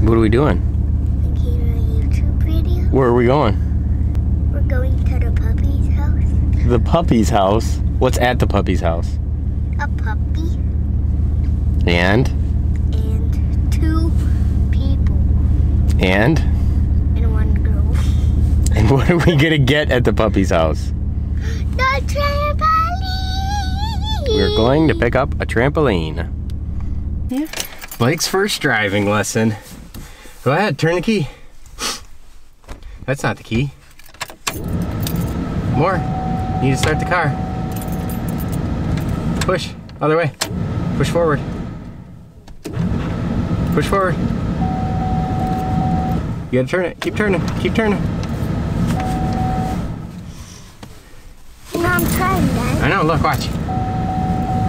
What are we doing? Making a YouTube video. Where are we going? We're going to the puppy's house. The puppy's house? What's at the puppy's house? A puppy. And? And 2 people. And? And 1 girl. And what are we gonna get at the puppy's house? The trampoline! We're going to pick up a trampoline. Yeah. Blake's first driving lesson. Go ahead, turn the key. That's not the key. More. You need to start the car. Push. Other way. Push forward. Push forward. You gotta turn it. Keep turning. Keep turning. No, I'm trying, Dad. I know, look, watch.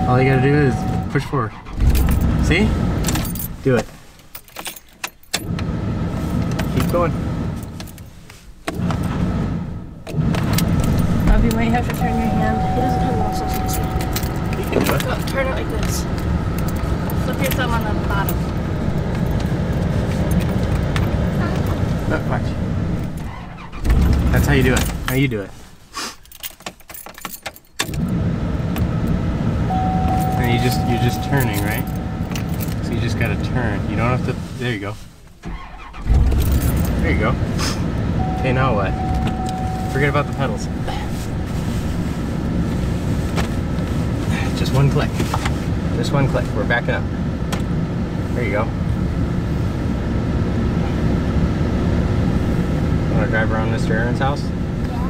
All you gotta do is push forward. See? Do it. Keep going. Bob, you might have to turn your hand. He doesn't have muscles this way. You can do it. Oh, turn it like this. Flip your thumb on the bottom. Look, watch. That's how you do it. How you do it. And you're just turning, right? So you just gotta turn. You don't have to. There you go. There you go. Okay, now what? Forget about the pedals. Just 1 click. Just 1 click. We're backing up. There you go. Want to drive around Mr. Aaron's house? Yeah.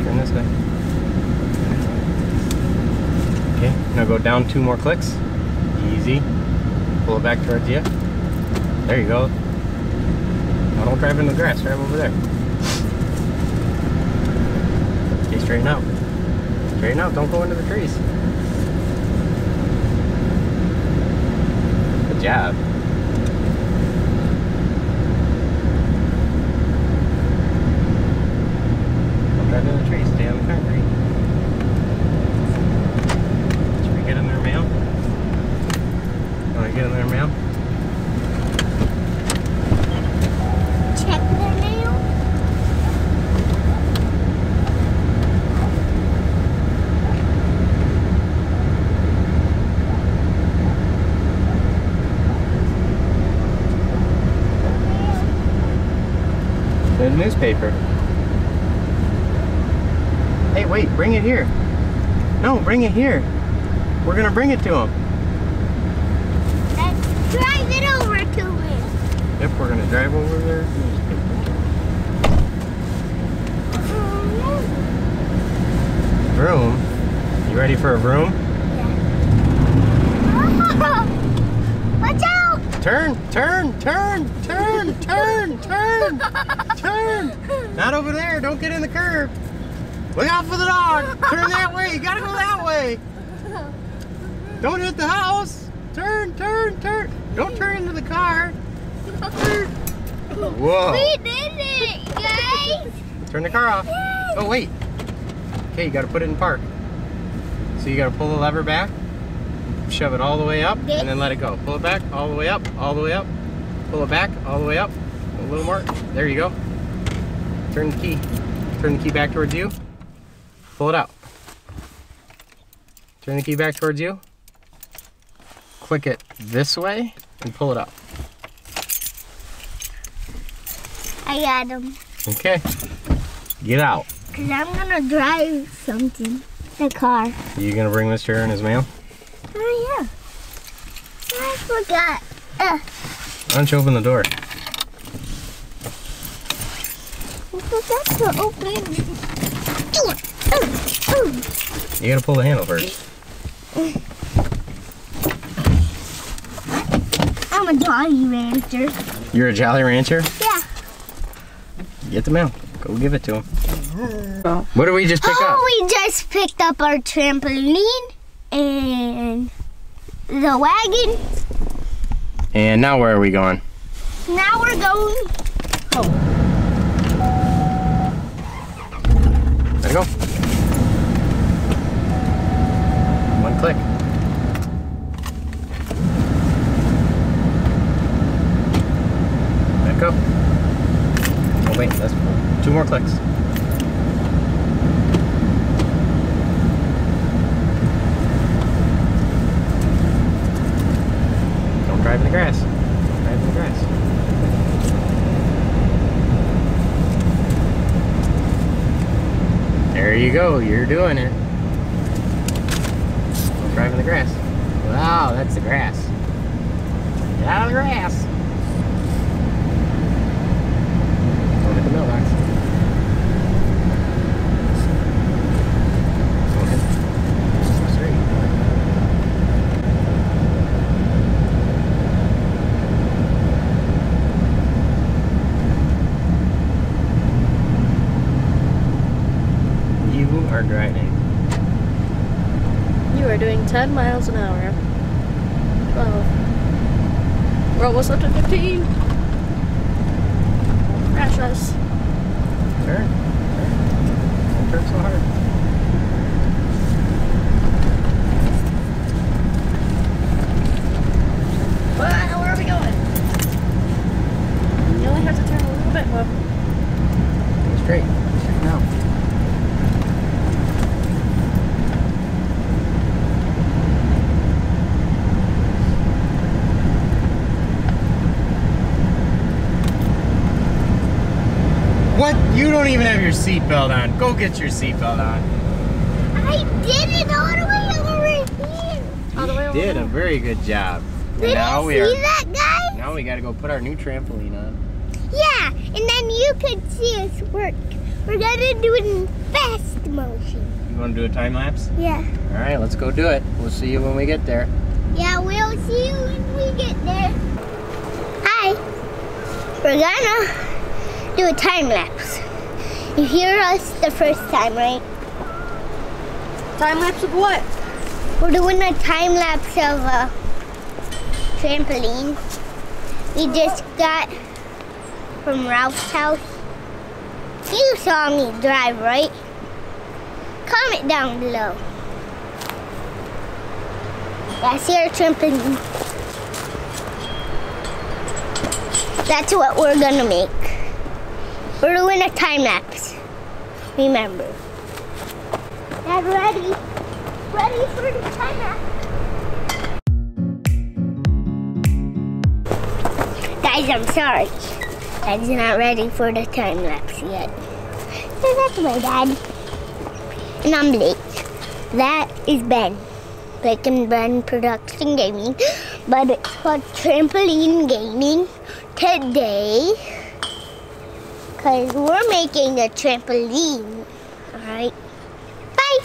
Turn this way. Okay, now go down 2 more clicks. Easy. Pull it back towards you. There you go. Now don't drive in the grass, drive over there. Okay, straighten out. Straighten out, don't go into the trees. Good job. Don't drive into the trees, stay on the concrete. Should we get in there, ma'am? Want to get in there, ma'am? Check the nail. The newspaper. Hey, wait, bring it here. No, bring it here. We're gonna bring it to him. Let's drive it over to him. Yep, we're gonna drive over there. Vroom? You ready for a vroom? Yeah. Watch out! Turn, turn, turn, turn, turn, turn, turn. Not over there, don't get in the curb. Look out for the dog. Turn that way, you gotta go that way. Don't hit the house. Turn, turn, turn. Don't turn into the car. Turn. Whoa. We did it, guys! Turn the car off. Yay. Oh, wait. Okay, you gotta put it in park. So you gotta pull the lever back, shove it all the way up, and then let it go. Pull it back, all the way up, all the way up. Pull it back, all the way up. A little more. There you go. Turn the key. Turn the key back towards you. Pull it out. Turn the key back towards you. Click it this way and pull it out. I got him. Okay. Get out. Because I'm going to drive something. The car. You gonna bring Mr. Aaron his mail? Oh, yeah. I forgot. Why don't you open the door? I forgot to open. You gotta pull the handle first. I'm a Jolly Rancher. You're a Jolly Rancher? Yeah. Get the mail. Go give it to him. What did we just pick up? Oh, we just picked up our trampoline and the wagon. And now where are we going? Now we're going home. There you go. 1 click. wait, that's cool. 2 more clicks. Don't drive in the grass. Don't drive in the grass. There you go, you're doing it. Don't drive in the grass. Wow, that's the grass. Get out of the grass. Don't hit the mailbox. Don't hit the street. You are driving. You are doing 10 miles an hour. 12. We're almost up to 15. Crash us. Turn. Don't turn so hard. Wow, where are we going? You only have to turn a little bit more. Go straight. Straight now. What? You don't even have your seatbelt on. Go get your seatbelt on. I did it all the way over here. All the way over Did there. a very good job. Did you see that, guys? Now we gotta go put our new trampoline on. Yeah, and then you could see us work. We're gonna do it in fast motion. You wanna do a time lapse? Yeah. Alright, let's go do it. We'll see you when we get there. Yeah, we'll see you when we get there. Hi. We're gonna do a time lapse. You hear us the first time, right? Time lapse of what? We're doing a time lapse of a trampoline. We just got from Ralph's house. You saw me drive, right? Comment down below. That's your trampoline. That's what we're gonna make. We're doing a time lapse. Remember. Dad, ready? Ready for the time lapse. Guys, I'm sorry. Dad's not ready for the time lapse yet. So that's my dad. And I'm Blake. That is Ben. Blake and Ben Production Gaming. But it's called Trampoline Gaming today. Because we're making a trampoline. Alright. Bye!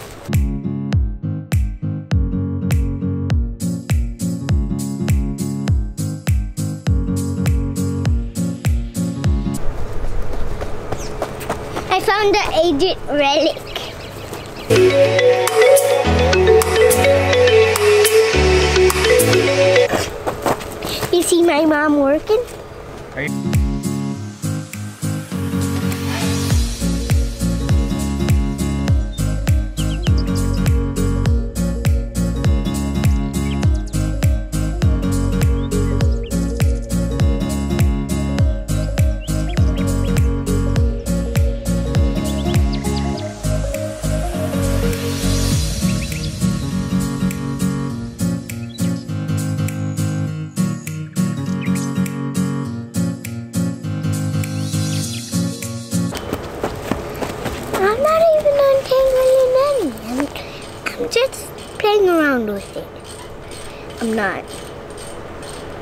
I found the ancient relic. You see my mom working? Are you? I'm not even untangling any. I'm just playing around with it. I'm not.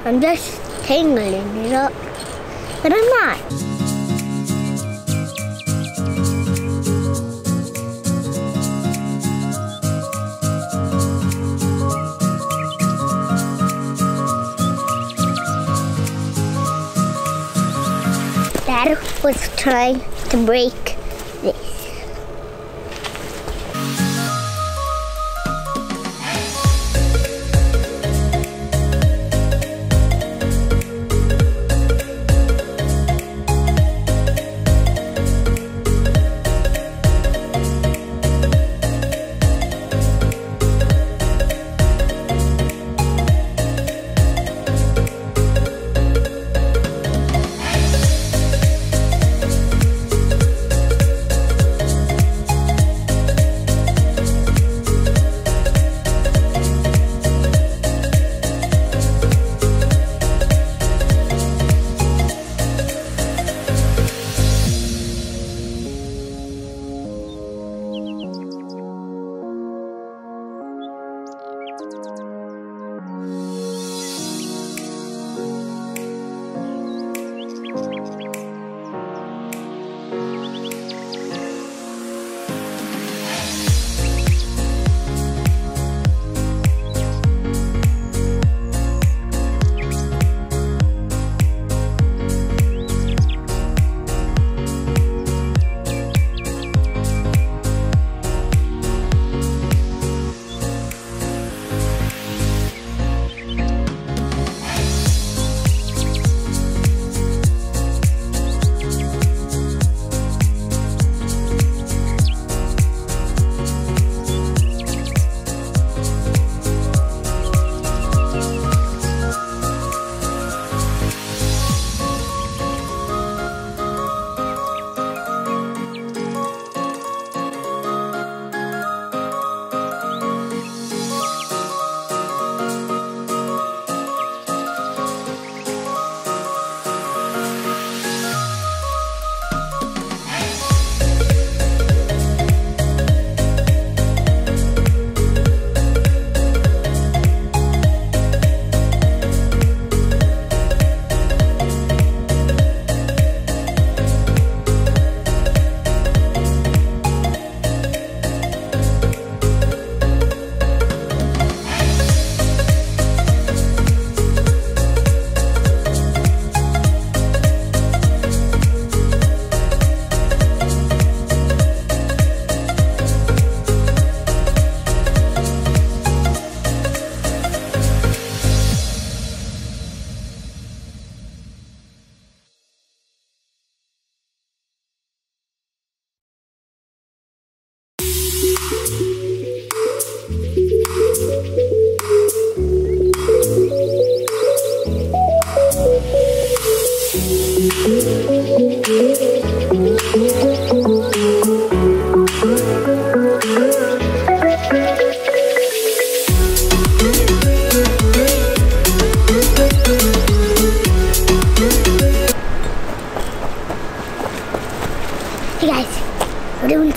I'm just tangling it up. But I'm not. Dad was trying to break this.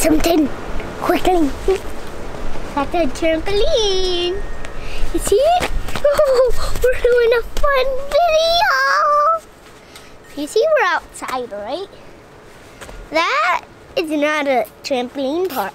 something quickly. At the trampoline. You see it? Oh, we're doing a fun video. You see we're outside, right? That is not a trampoline park.